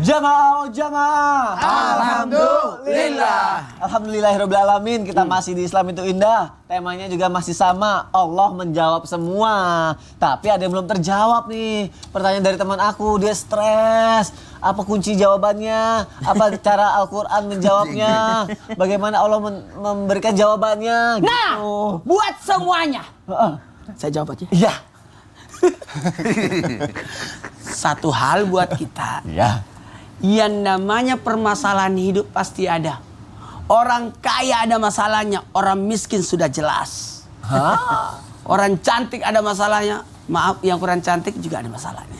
Jamaah, jamaah. Alhamdulillah. Alhamdulillahirabbil alamin. Kita masih di Islam itu indah. Temanya juga masih sama. Allah menjawab semua. Tapi ada yang belum terjawab nih. Pertanyaan dari teman aku, dia stres. Apa kunci jawabannya? Apa cara Al-Quran menjawabnya? Bagaimana Allah memberikan jawabannya? Nah, Gitu. buat semuanya. Saya jawab aja. Iya. Satu hal buat kita. Iya. Yang namanya permasalahan hidup pasti ada. Orang kaya ada masalahnya, orang miskin sudah jelas. Orang cantik ada masalahnya, maaf yang kurang cantik juga ada masalahnya.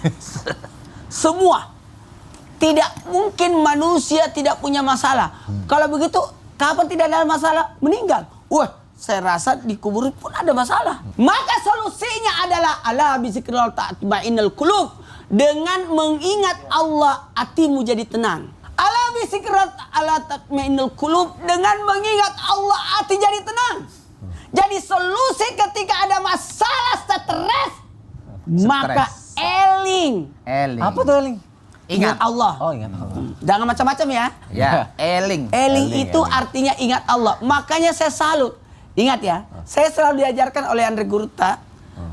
Semua. Tidak mungkin manusia tidak punya masalah. Kalau begitu, kapan tidak ada masalah? Meninggal. Wah, saya rasa di kubur pun ada masalah. Maka solusinya adalah ala bizikrillah tatma'innul qulub. Dengan mengingat Allah, hatimu jadi tenang. Ala bizikrillah ala tatma'innul qulub. Dengan mengingat Allah, hati jadi tenang. Jadi solusi ketika ada masalah stres, maka eling. Apa tuh eling? Ingat Allah. Oh, ingat Allah. Jangan macam-macam ya. Ya, eling. Eling itu artinya ingat Allah. Makanya saya salut. Ingat ya, saya selalu diajarkan oleh Andre Gurta.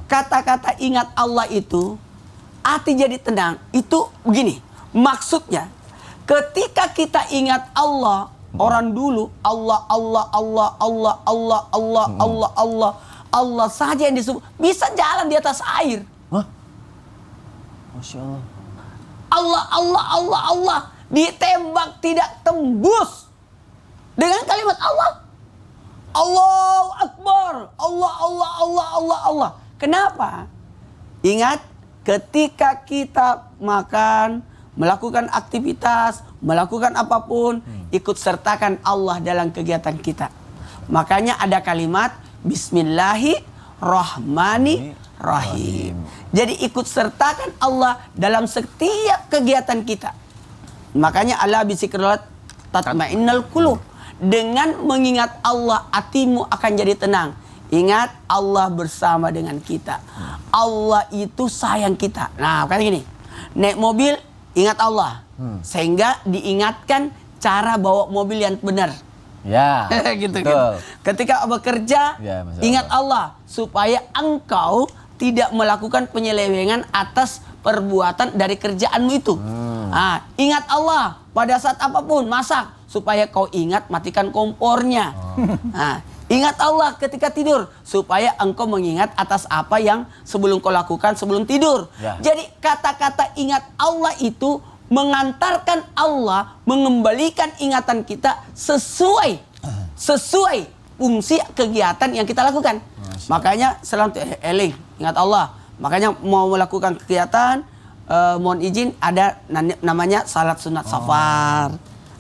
Kata-kata ingat Allah itu, hati jadi tenang. Itu begini, maksudnya ketika kita ingat Allah, orang dulu Allah, Allah, Allah, Allah, Allah, Allah, Allah, Allah, Allah saja yang disebut, bisa jalan di atas air. Hah? Masya Allah. Allah, Allah, Allah, Allah, ditembak tidak tembus dengan kalimat Allah. Allahu Akbar. Allah, Allah, Allah, Allah, Allah. Kenapa? Ingat, ketika kita makan, melakukan aktivitas, melakukan apapun, ikut sertakan Allah dalam kegiatan kita. Makanya ada kalimat Bismillahirrahmanirrahim. Jadi ikut sertakan Allah dalam setiap kegiatan kita. Makanya ala bizikrillah tatma'innul qulub. Dengan mengingat Allah, hatimu akan jadi tenang. Ingat, Allah bersama dengan kita. Allah itu sayang kita. Nah, kan gini. Naik mobil, ingat Allah. Sehingga diingatkan cara bawa mobil yang benar. Ya. Gitu betul. kan. Ketika bekerja, Ya, Masya ingat Allah. Supaya engkau tidak melakukan penyelewengan atas perbuatan dari kerjaanmu itu. Nah, ingat Allah pada saat apapun, masak. Supaya kau ingat matikan kompornya. Nah, ingat Allah ketika tidur. Supaya engkau mengingat atas apa yang sebelum kau lakukan sebelum tidur. Ya. Jadi kata-kata ingat Allah itu mengantarkan Allah mengembalikan ingatan kita sesuai fungsi kegiatan yang kita lakukan. Makanya selalu eling, ingat Allah. Makanya mau melakukan kegiatan, mohon izin ada namanya salat sunat safar.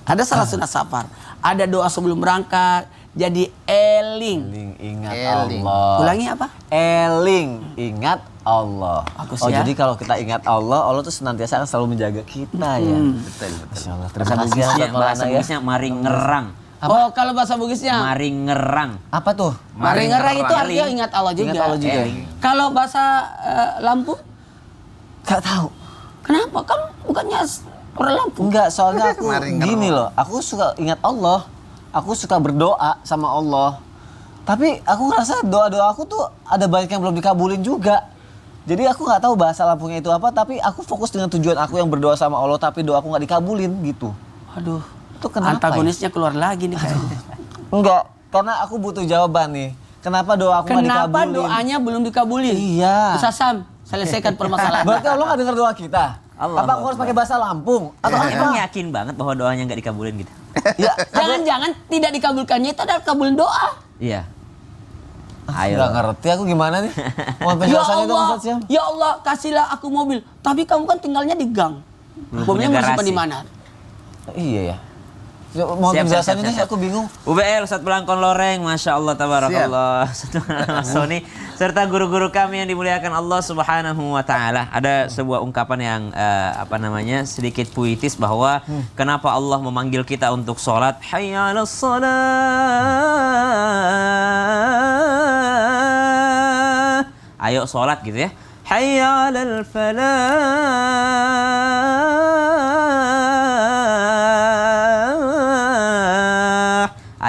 Ada salat sunat safar. Ada doa sebelum berangkat. Jadi eling. Eling, ingat Eling. Allah. Ulangi apa? Eling, ingat Allah. Bagus oh, ya. jadi kalau kita ingat Allah, Allah tuh senantiasa akan selalu menjaga kita ya. Betul, betul. Masya Allah. Bahasa Terima kasih Bugisnya, Ustaz Maulana bahasa ya. Bugisnya maring ngerang. Oh, kalau bahasa Bugisnya Maring ngerang. Apa tuh? maring ngerang itu artinya ingat Allah juga. Ingat Allah juga. Kalau bahasa Lampung, Gak tahu. kenapa? Kamu bukannya orang Lampung? Enggak, soalnya aku Maring gini ngerang. loh. Aku suka ingat Allah. Aku suka berdoa sama Allah. Tapi aku ngerasa doa-doa aku tuh ada banyak yang belum dikabulin juga. Jadi aku nggak tahu bahasa Lampungnya itu apa. Tapi aku fokus dengan tujuan aku yang berdoa sama Allah. Tapi doa aku nggak dikabulin gitu. Aduh, Itu kenapa antagonisnya keluar lagi nih kayaknya. Enggak, karena aku butuh jawaban nih. Kenapa doa aku nggak Kenapa dikabulin? doanya belum dikabulin? Iya. Ustaz Sam, selesaikan permasalahan. Berarti Allah nggak dengar doa kita? Allah Apa aku harus pakai bahasa Lampung? Atau Emang apa? yakin banget bahwa doanya nggak dikabulin gitu? Ya, Jangan-jangan tidak dikabulkannya itu adalah kabulin doa. Iya. Ayo. Ayo. Nggak ngerti aku gimana nih. Mohon Ya penjelasannya dong Allah, Ustaz Syam. ya Allah, kasihlah aku mobil. Tapi kamu kan tinggalnya di gang. Mobilnya mau punya simpan di garasi. mana? Iya ya. Mohon Siap, penjelasannya siap, nih, siap. aku bingung. UBL Ustadz Belangkon Loreng, Masya Allah, Tabarakallah. Mas Sony, serta guru-guru kami yang dimuliakan Allah Subhanahu wa Ta'ala. Ada sebuah ungkapan yang sedikit puitis bahwa kenapa Allah memanggil kita untuk sholat. Hayya 'alas shalah. Ayo sholat gitu ya. Hayya 'alal falah.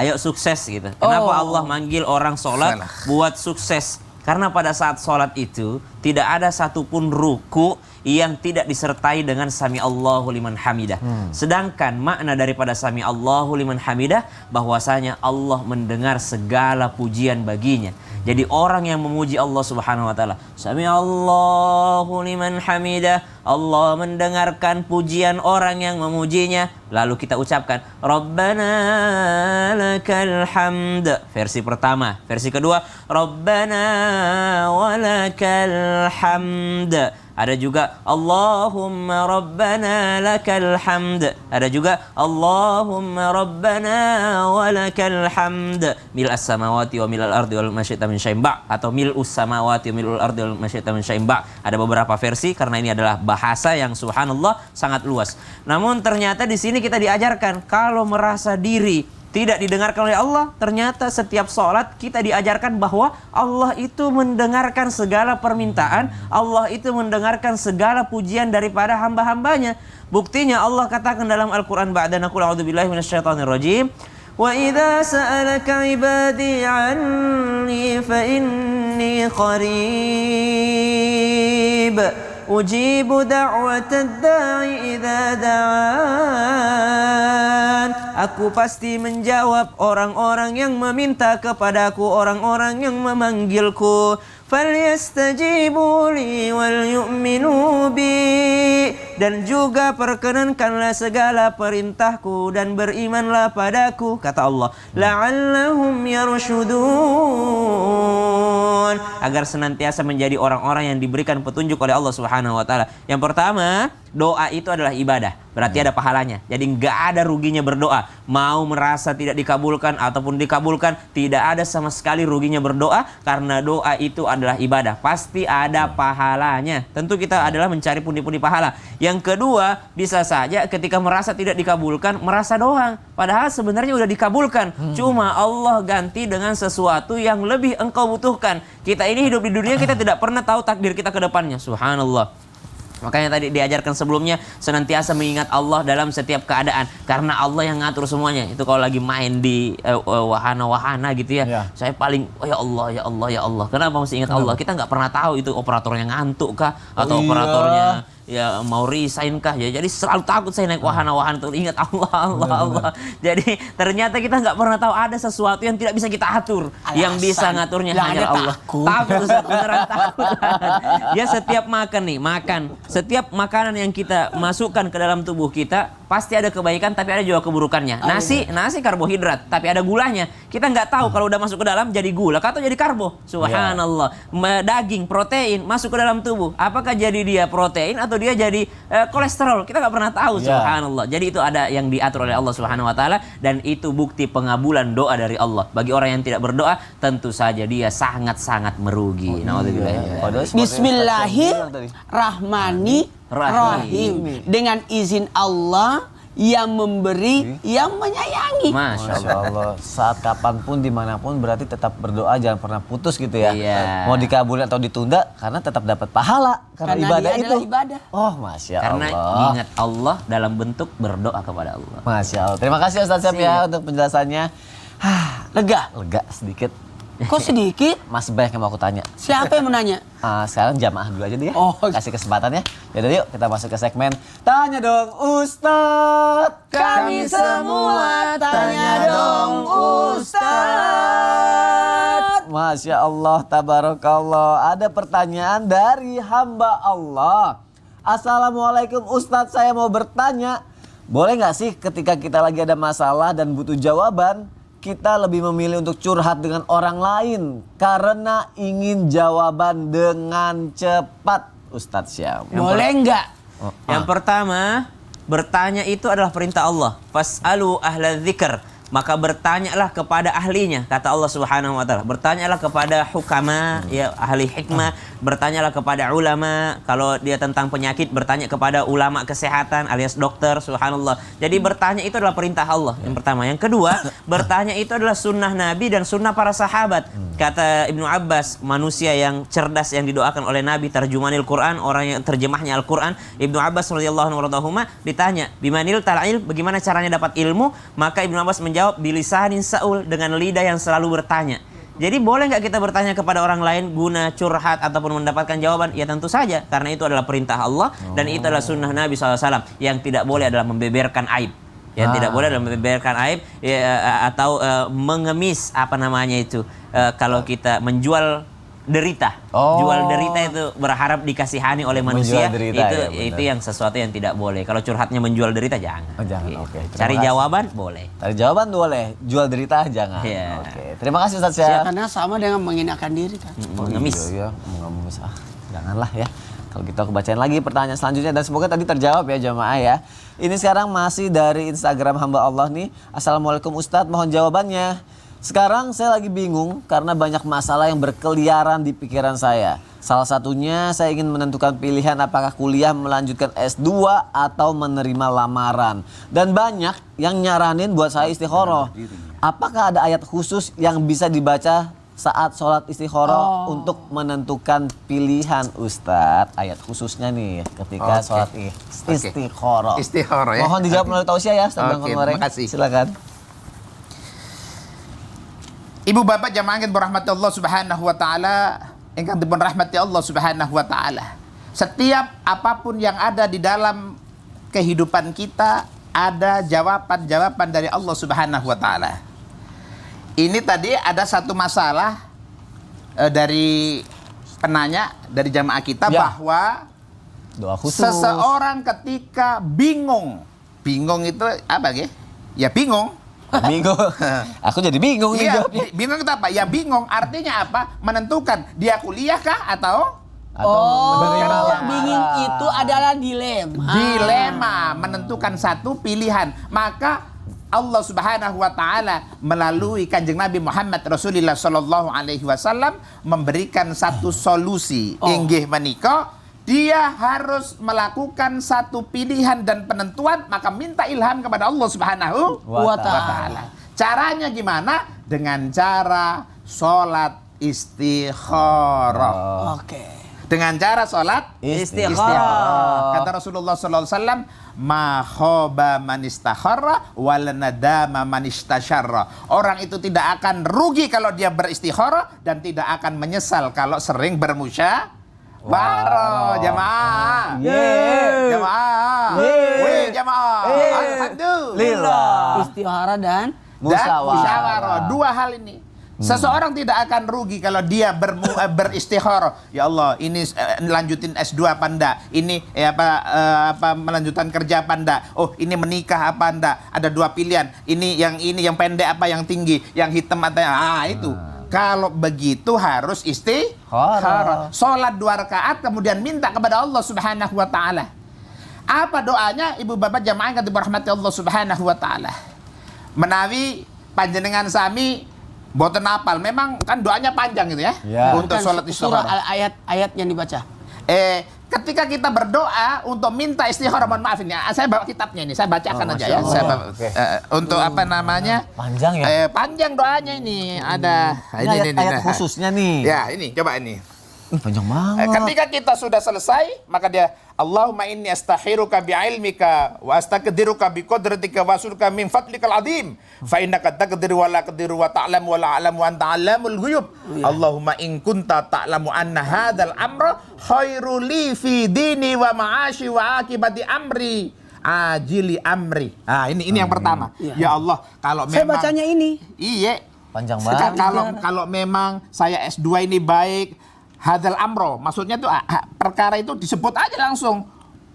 ayo sukses gitu. Kenapa Allah manggil orang sholat buat sukses? Karena pada saat sholat itu tidak ada satupun ruku yang tidak disertai dengan sami Allahu liman hamidah. Sedangkan makna daripada sami Allahu liman hamidah bahwasanya Allah mendengar segala pujian baginya. Jadi orang yang memuji Allah Subhanahu wa taala, sami Allahu liman hamidah, Allah mendengarkan pujian orang yang memujinya. Lalu kita ucapkan Rabbana lakal hamd. Versi pertama. Versi kedua, Rabbana walakal hamd. Ada juga Allahumma Rabbana lakal hamd. Ada juga Allahumma Rabbana walakal hamd. Mil'as samawati wa mil'al ardi wal masyi'ta min syai'in ba', atau mil'us samawati wa mil'ul ardi wal masyi'ta min syai'in ba'. Ada beberapa versi karena ini adalah bahasa yang subhanallah sangat luas. Namun ternyata di sini kita diajarkan kalau merasa diri tidak didengarkan oleh Allah, ternyata setiap sholat kita diajarkan bahwa Allah itu mendengarkan segala permintaan, Allah itu mendengarkan segala pujian daripada hamba-hambanya. Buktinya Allah katakan dalam Al-Quran, ba'da naqul a'udzubillahi minasyaitonirrajim, wa idza sa'alaka ibadi 'anni fa inni qarib ujibu da'watad da'i idza da'an. Aku pasti menjawab orang-orang yang meminta kepadaku, orang-orang yang memanggilku. Falyastajibu li wal yu'minu bi. Dan juga perkenankanlah segala perintahku dan berimanlah padaku, kata Allah, la'allahum yarshudun, agar senantiasa menjadi orang-orang yang diberikan petunjuk oleh Allah Subhanahu wa taala. Yang pertama, doa itu adalah ibadah, berarti ada pahalanya. Jadi nggak ada ruginya berdoa. Mau merasa tidak dikabulkan ataupun dikabulkan, tidak ada sama sekali ruginya berdoa, karena doa itu adalah ibadah. Pasti ada pahalanya. Tentu kita adalah mencari pundi-pundi pahala. Yang kedua, bisa saja ketika merasa tidak dikabulkan, merasa doang. Padahal sebenarnya udah dikabulkan. Cuma Allah ganti dengan sesuatu yang lebih engkau butuhkan. Kita ini hidup di dunia, kita tidak pernah tahu takdir kita ke depannya. Subhanallah. Makanya tadi diajarkan sebelumnya senantiasa mengingat Allah dalam setiap keadaan, karena Allah yang ngatur semuanya. Itu kalau lagi main di wahana-wahana gitu ya, saya paling ya Allah, ya Allah, ya Allah. Kenapa mesti ingat Allah? Kita nggak pernah tahu itu operatornya ngantuk kah, atau operatornya ya mau resign kah, ya. Jadi selalu takut saya naik wahana-wahana itu, ingat Allah, Allah, Allah. Jadi ternyata kita nggak pernah tahu ada sesuatu yang tidak bisa kita atur. Yang bisa ngaturnya hanya Allah. Takut, Ustaz, beneran takut. Ya, setiap makan nih, setiap makanan yang kita masukkan ke dalam tubuh kita pasti ada kebaikan, tapi ada juga keburukannya. Nasi karbohidrat, tapi ada gulanya. Kita nggak tahu kalau udah masuk ke dalam jadi gula atau jadi karbo. Subhanallah. Daging, protein masuk ke dalam tubuh. Apakah jadi dia protein atau dia jadi kolesterol? Kita nggak pernah tahu. Subhanallah. Jadi itu ada yang diatur oleh Allah Subhanahu wa taala, dan itu bukti pengabulan doa dari Allah. Bagi orang yang tidak berdoa, tentu saja dia sangat-sangat merugi. Bismillahirrahmanirrahim. Dengan izin Allah yang memberi, yang menyayangi. Masya Allah. Saat kapanpun, dimanapun, berarti tetap berdoa, jangan pernah putus gitu ya. Mau dikabulin atau ditunda, karena tetap dapat pahala. Karena ibadah itu ibadah. Oh, Masya Allah. Karena ingat Allah dalam bentuk berdoa kepada Allah. Masya Allah. Terima kasih Ustaz Syam ya untuk penjelasannya. Lega sedikit. Kok sedikit? Masih banyak yang mau aku tanya. Siapa yang menanya? Sekarang jamaah dulu aja deh ya. Kasih kesempatan ya. Yaudah yuk kita masuk ke segmen Tanya Dong Ustadz. Kami semua tanya dong Ustadz. Masya Allah, tabarakallah. Ada pertanyaan dari hamba Allah. Assalamualaikum Ustadz, saya mau bertanya. Boleh nggak sih ketika kita lagi ada masalah dan butuh jawaban, kita lebih memilih untuk curhat dengan orang lain karena ingin jawaban dengan cepat, Ustadz Syam? Boleh nggak? Yang pertama, bertanya itu adalah perintah Allah. Fas'alu ahla dzikr. Maka bertanyalah kepada ahlinya, kata Allah Subhanahu wa taala. Bertanyalah kepada hukama, ya ahli hikmah, bertanyalah kepada ulama. Kalau dia tentang penyakit, bertanya kepada ulama kesehatan alias dokter. Subhanallah. Jadi bertanya itu adalah perintah Allah. Yang pertama. Yang kedua, bertanya itu adalah sunnah Nabi dan sunnah para sahabat. Kata Ibnu Abbas, manusia yang cerdas yang didoakan oleh Nabi, terjemahanil Quran, orang yang terjemahnya Al-Quran. Ibnu Abbas radhiyallahu anhu ditanya, bimanil tal'il, bagaimana caranya dapat ilmu? Maka Ibnu Abbas menjawab, jawab bilisanin saul, dengan lidah yang selalu bertanya. Jadi boleh nggak kita bertanya kepada orang lain guna curhat ataupun mendapatkan jawaban? Ya tentu saja, karena itu adalah perintah Allah dan itu adalah sunnah Nabi SAW. Yang tidak boleh adalah membeberkan aib. Yang tidak boleh adalah membeberkan aib atau mengemis apa namanya itu. Kalau kita menjual derita, jual derita itu berharap dikasihani oleh manusia, derita, itu yang sesuatu yang tidak boleh. Kalau curhatnya menjual derita jangan. Jangan. Oke. Cari jawaban boleh. Cari jawaban boleh, jual derita jangan. Yeah. Oke. Terima kasih Ustaz ya. Karena sama dengan menghinakan diri kan. Mengemis. Iya, mengemis. Janganlah ya. Kalau kita kebacain lagi pertanyaan selanjutnya dan semoga tadi terjawab ya jamaah ya. Ini sekarang masih dari Instagram hamba Allah nih. Assalamualaikum Ustadz, mohon jawabannya. Sekarang saya lagi bingung karena banyak masalah yang berkeliaran di pikiran saya. Salah satunya saya ingin menentukan pilihan apakah kuliah melanjutkan S2 atau menerima lamaran. Dan banyak yang nyaranin buat saya istikharah. Apakah ada ayat khusus yang bisa dibaca saat sholat istikharah untuk menentukan pilihan Ustadz? Ayat khususnya nih ketika sholat istikharah. Istikharah ya. Mohon dijawab melalui tausiah ya Ustadz Bang Konwareng. Terima kasih. Silakan. Ibu bapak jamaah yang berahmati Allah Subhanahu wa taala, engkang dipun rahmati Allah Subhanahu wa taala. Setiap apapun yang ada di dalam kehidupan kita ada jawaban-jawaban dari Allah Subhanahu wa taala. Ini tadi ada satu masalah dari penanya, dari jamaah kita bahwa doa khusus. Seseorang ketika bingung itu apa ya? Ya bingung. Bingung. Aku jadi bingung nih Iya, jawabnya. bingung itu apa? Ya bingung artinya apa? Menentukan dia kuliah kah atau Bingung itu adalah dilema. dilema, menentukan satu pilihan. Maka Allah Subhanahu wa taala melalui Kanjeng Nabi Muhammad Rasulullah sallallahu alaihi wasallam memberikan satu solusi. Inggih menika dia harus melakukan satu pilihan dan penentuan, maka minta ilham kepada Allah Subhanahu wa ta'ala. Caranya gimana? Dengan cara sholat istikharah. Oke. Dengan cara sholat Istikharah. Kata Rasulullah sallallahu alaihi wasallam, "Ma khaba man istakharra wal nadama man istasyarra." Orang itu tidak akan rugi kalau dia beristikharah dan tidak akan menyesal kalau sering bermusyawarah. Jamaah. Jamaah. Wih, jamaah. Alhamdulillah. Istikharah dan Musyawarah. Dua hal ini. Seseorang tidak akan rugi kalau dia beristikharah. Ya Allah, ini lanjutin S2 apa enggak? Ini melanjutkan kerja apa enggak? Oh, ini menikah apa enggak? Ada dua pilihan. Ini yang pendek apa yang tinggi? Yang hitam atau itu. Kalau begitu harus istikharah. Sholat 2 rakaat kemudian minta kepada Allah Subhanahu wa taala. Apa doanya Ibu Bapak jamaah yang dirahmati Allah Subhanahu wa taala? Menawi panjenengan sami boten apal. Memang kan doanya panjang gitu ya. Untuk sholat istikharah. Surah ayat yang dibaca. Ketika kita berdoa untuk minta istikharah, mohon maaf ini, saya bawa kitabnya ini, saya bacakan aja ya. Saya bawa, untuk apa namanya? Panjang ya? Panjang doanya ini. Ada Ini ayat khususnya nih. Ya, ini coba ini. Panjang banget. Ketika kita sudah selesai, maka dia Allahumma inni astahiruka bi'ilmika wa astaqdiruka biqudratika wa asurka min fadlikal azim fa innaka taqdiru wa la aqdiru wa ta'lamu wa la a'lamu wa anta 'allamul ghuyub. Allahumma in kunta ta'lamu anna hadzal amra khairu li fi dini wa ma'ashi wa akibati amri ajili amri. Ini yang pertama. Ya Allah, kalau Saya memang bacanya ini. Iya. Panjang banget. Kalau memang saya S2 ini baik, hadal amro, maksudnya tuh perkara itu disebut aja langsung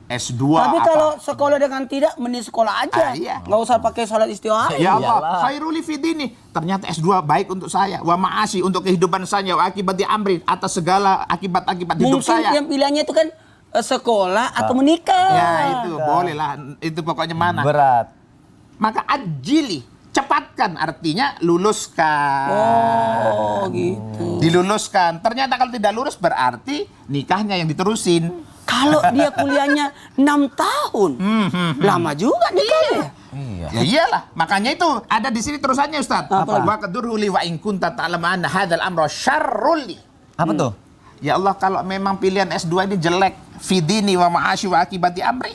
S2. Tapi kalau sekolah dengan tidak, mending sekolah aja. Nggak usah pakai sholat istikharah. Ya Allah, khairuli fidini. Ternyata S2 baik untuk saya. Wa ma'asi untuk kehidupan saya. Wa akibati amri, atas segala akibat-akibat hidup saya. Mungkin yang pilihannya itu kan sekolah atau menikah. Ya itu boleh lah. Itu pokoknya mana. Berat. Maka ajili. Cepatkan, artinya luluskan. Oh gitu. Diluluskan. Ternyata kalau tidak lulus berarti nikahnya yang diterusin. Kalau dia kuliahnya 6 tahun, lama juga nikahnya. Iya. Ya iyalah, makanya itu ada di sini terusannya Ustaz. Apa? Wa qadurhu li wa in kunta ta'lamu anna hadzal amra syarrul li. Apa tuh? Ya Allah, kalau memang pilihan S2 ini jelek, fidini wa ma'ashi wa akibati amri,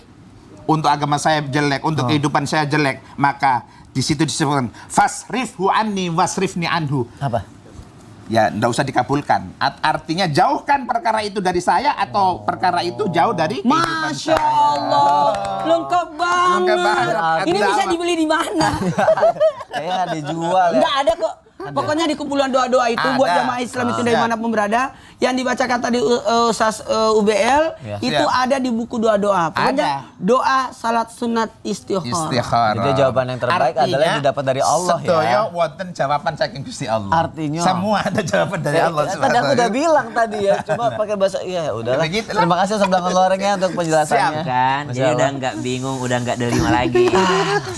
untuk agama saya jelek, untuk kehidupan saya jelek, maka di situ disebutkan fasrifhu anni wasrifni anhu. Apa? Ya, enggak usah dikabulkan. Artinya jauhkan perkara itu dari saya atau perkara itu jauh dari kehidupan Masya saya. Allah, lengkap banget. Lengkap banget. Ini bisa dibeli di mana? Kayaknya nggak dijual ya. Enggak ada kok. Pokoknya di kumpulan doa-doa itu buat Ada. jamaah Islam itu Ada. dari manapun berada, yang dibacakan tadi Ustaz UBL Ya. itu Siap. ada di buku doa-doa. Pokoknya Ada. doa salat sunat istikharah. Istikharah. Jadi jawaban yang terbaik adalah yang didapat dari Allah ya. Sedoyo wonten jawaban saking Gusti Allah. Artinya? semua ada jawaban dari Allah. Tadi aku udah bilang tadi ya, coba pakai bahasa iya udahlah. Begitu lah. Terima kasih sebelah lorengnya untuk penjelasannya. Kan, Masya jadi Allah. udah nggak bingung, udah nggak delima lagi.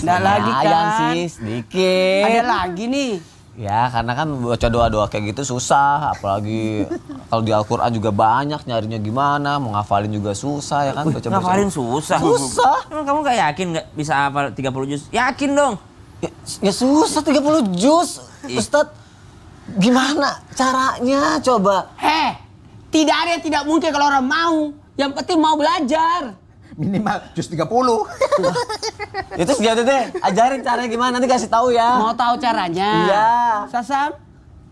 Enggak lagi Sayang kan. sih sedikit. Ada lagi nih. Ya karena kan baca doa-doa kayak gitu susah, apalagi kalau di Al-Quran juga banyak nyarinya gimana, mau ngafalin juga susah ya kan. Baca-baca. Ngafalin susah. Susah. Emang kamu nggak yakin nggak bisa hafal 30 juz? Yakin dong. Ya susah 30 juz, Ustadz. Gimana caranya coba? Tidak ada yang tidak mungkin kalau orang mau. Yang penting mau belajar. Minimal juz 30. Itu segitu deh, ajarin caranya gimana, nanti kasih tahu ya. Mau tahu caranya? Iya. Sasam?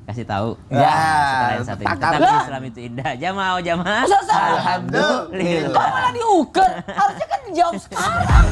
Kasih tahu. Ya, Setelah yang satu ini. takar. Tetap Lah. Islam itu indah. Jamaah. Sasam? Alhamdulillah. Kok malah diukur? Harusnya kan dijawab sekarang.